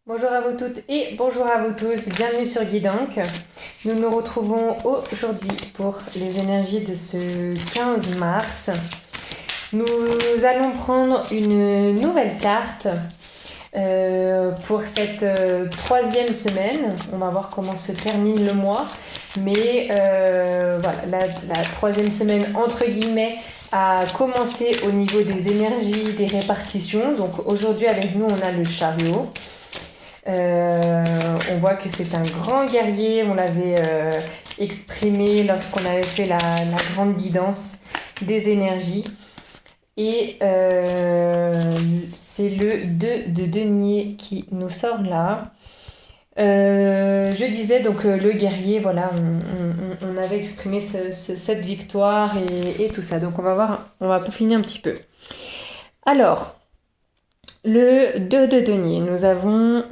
Bonjour à vous toutes et bonjour à vous tous, bienvenue sur Guidank. Nous nous retrouvons aujourd'hui pour les énergies de ce 15 mars. Nous allons prendre une nouvelle carte pour cette troisième semaine. On va voir comment se termine le mois. Mais voilà, la troisième semaine, entre guillemets, a commencé au niveau des énergies, des répartitions. Donc aujourd'hui avec nous, on a le chariot. On voit que c'est un grand guerrier, on l'avait exprimé lorsqu'on avait fait la grande guidance des énergies. Et c'est le 2 de denier qui nous sort là. Je disais donc le guerrier, voilà, on avait exprimé cette victoire et tout ça. Donc on va voir, on va peaufiner un petit peu. Alors, le 2 de denier, nous avons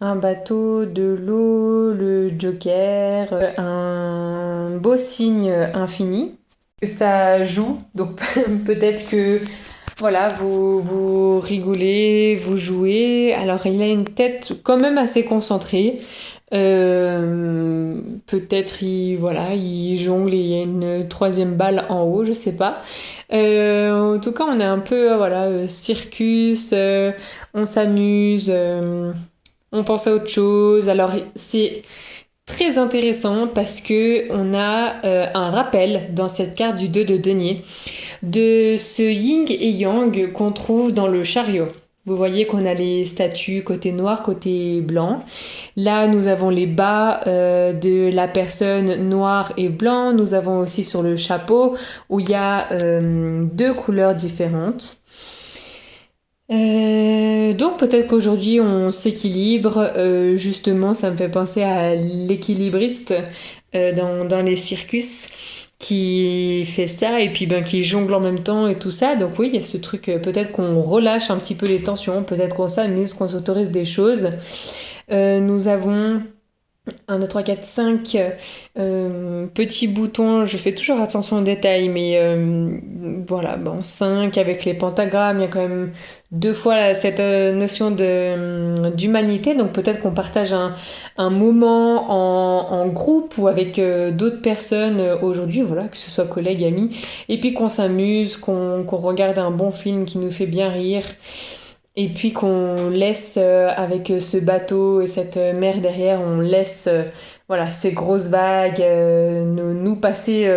un bateau, de l'eau, le joker, un beau signe infini. Ça joue, donc peut-être que voilà, vous rigolez, vous jouez. Alors il a une tête quand même assez concentrée. Peut-être il jongle et il y a une troisième balle en haut, je sais pas. En tout cas, on est un peu circus, on s'amuse. On pense à autre chose. Alors c'est très intéressant parce que on a un rappel dans cette carte du 2 de denier de ce yin et yang qu'on trouve dans le chariot. Vous voyez qu'on a les statues côté noir, côté blanc. Là, nous avons les bas de la personne noire et blanc. Nous avons aussi sur le chapeau où il y a deux couleurs différentes. Donc peut-être qu'aujourd'hui on s'équilibre, justement ça me fait penser à l'équilibriste dans les circus qui fait ça et puis qui jongle en même temps et tout ça. Donc oui, il y a ce truc, peut-être qu'on relâche un petit peu les tensions, peut-être qu'on s'amuse, qu'on s'autorise des choses. Nous avons 1, 2, 3, 4, 5 petits boutons, je fais toujours attention aux détails, mais voilà, bon, 5 avec les pentagrammes, il y a quand même deux fois cette notion d'humanité, donc peut-être qu'on partage un moment en groupe ou avec d'autres personnes aujourd'hui, voilà, que ce soit collègues, amis, et puis qu'on s'amuse, qu'on regarde un bon film qui nous fait bien rire. Et puis qu'on laisse avec ce bateau et cette mer derrière, on laisse voilà, ces grosses vagues nous passer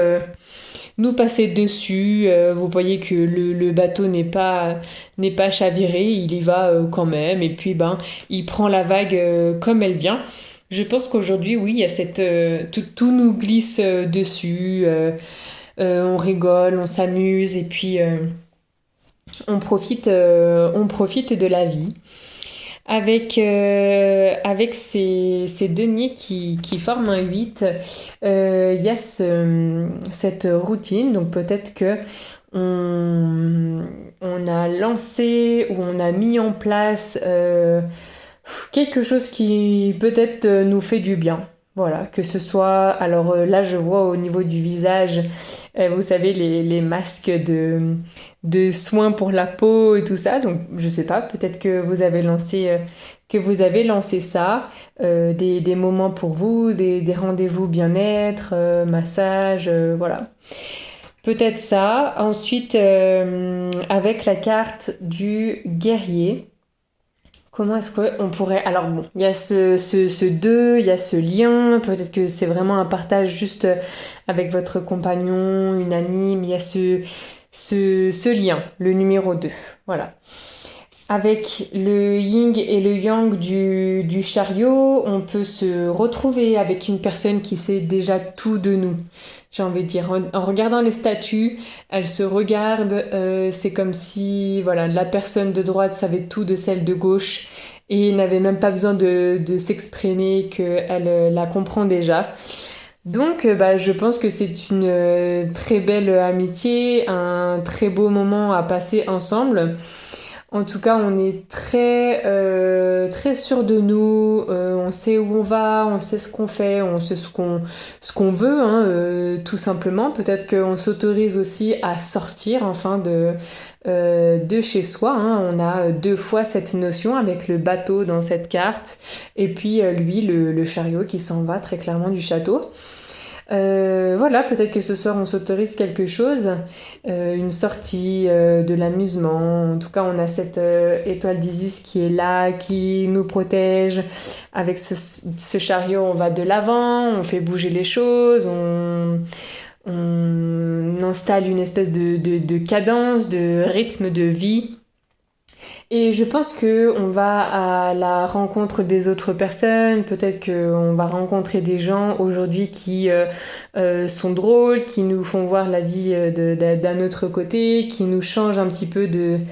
dessus. Vous voyez que le bateau n'est pas chaviré, il y va quand même. Et puis il prend la vague comme elle vient. Je pense qu'aujourd'hui, oui, il y a cette tout nous glisse dessus. On rigole, on s'amuse et puis on profite de la vie avec ces deniers qui forment un 8. Il y a cette routine, donc peut-être que on a lancé ou on a mis en place quelque chose qui peut-être nous fait du bien. Voilà, que ce soit... Alors là, je vois au niveau du visage, vous savez, les masques de soins pour la peau et tout ça. Donc, je sais pas, peut-être que vous avez lancé ça. Des moments pour vous, des rendez-vous bien-être, massage, voilà. Peut-être ça. Ensuite, avec la carte du guerrier. Comment est-ce qu'on pourrait... Alors bon, il y a ce deux, il y a ce lien, peut-être que c'est vraiment un partage juste avec votre compagnon, une amie, mais il y a ce lien, le numéro 2. Voilà. Avec le yin et le yang du chariot, on peut se retrouver avec une personne qui sait déjà tout de nous. J'ai envie de dire, en regardant les statues, elles se regardent, c'est comme si voilà, la personne de droite savait tout de celle de gauche et n'avait même pas besoin de s'exprimer, qu'elle la comprend déjà. Donc je pense que c'est une très belle amitié, un très beau moment à passer ensemble. En tout cas, on est très sûr de nous, on sait où on va, on sait ce qu'on fait, on sait ce qu'on veut, hein, tout simplement. Peut-être qu'on s'autorise aussi à sortir, enfin, de chez soi, hein. On a deux fois cette notion avec le bateau dans cette carte, et puis lui, le chariot qui s'en va très clairement du château. Voilà, peut-être que ce soir on s'autorise quelque chose, une sortie, de l'amusement. En tout cas, on a cette étoile d'Isis qui est là, qui nous protège. Avec ce chariot, on va de l'avant, on fait bouger les choses, on installe une espèce de cadence, de rythme de vie. Et je pense que on va à la rencontre des autres personnes, peut-être qu'on va rencontrer des gens aujourd'hui qui sont drôles, qui nous font voir la vie d'un autre côté, qui nous changent un petit peu de... Vous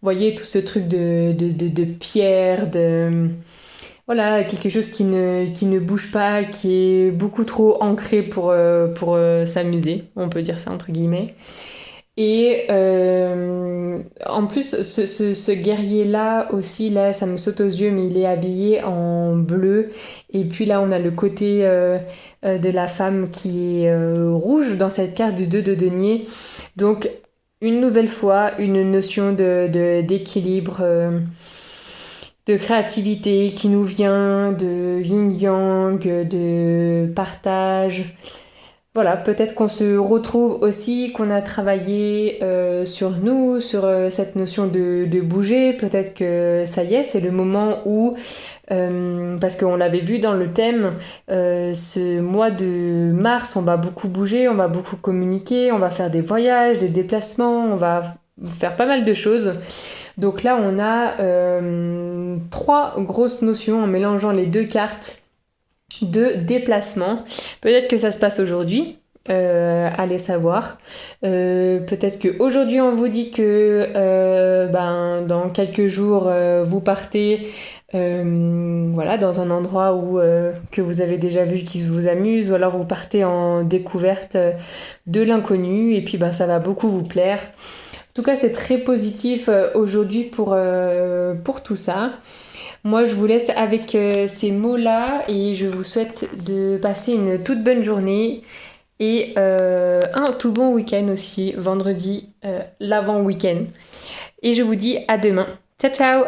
voyez, tout ce truc de pierre, voilà, quelque chose qui ne bouge pas, qui est beaucoup trop ancré pour s'amuser, on peut dire ça entre guillemets. Et en plus, ce guerrier-là aussi, là, ça me saute aux yeux, mais il est habillé en bleu. Et puis là, on a le côté de la femme qui est rouge dans cette carte du 2 de denier. Donc, une nouvelle fois, une notion d'équilibre, de créativité qui nous vient, de yin-yang, de partage. Voilà, peut-être qu'on se retrouve aussi, qu'on a travaillé sur nous, sur cette notion de bouger. Peut-être que ça y est, c'est le moment où, parce qu'on l'avait vu dans le thème, ce mois de mars, on va beaucoup bouger, on va beaucoup communiquer, on va faire des voyages, des déplacements, on va faire pas mal de choses. Donc là, on a trois grosses notions en mélangeant les deux cartes de déplacement. Peut-être que ça se passe aujourd'hui, allez savoir. Peut-être qu'aujourd'hui on vous dit que dans quelques jours vous partez voilà, dans un endroit où, que vous avez déjà vu qui vous amuse, ou alors vous partez en découverte de l'inconnu et puis ça va beaucoup vous plaire. En tout cas, c'est très positif aujourd'hui pour tout ça. Moi, je vous laisse avec ces mots-là et je vous souhaite de passer une toute bonne journée et un tout bon week-end aussi, vendredi, l'avant-week-end. Et je vous dis à demain. Ciao, ciao!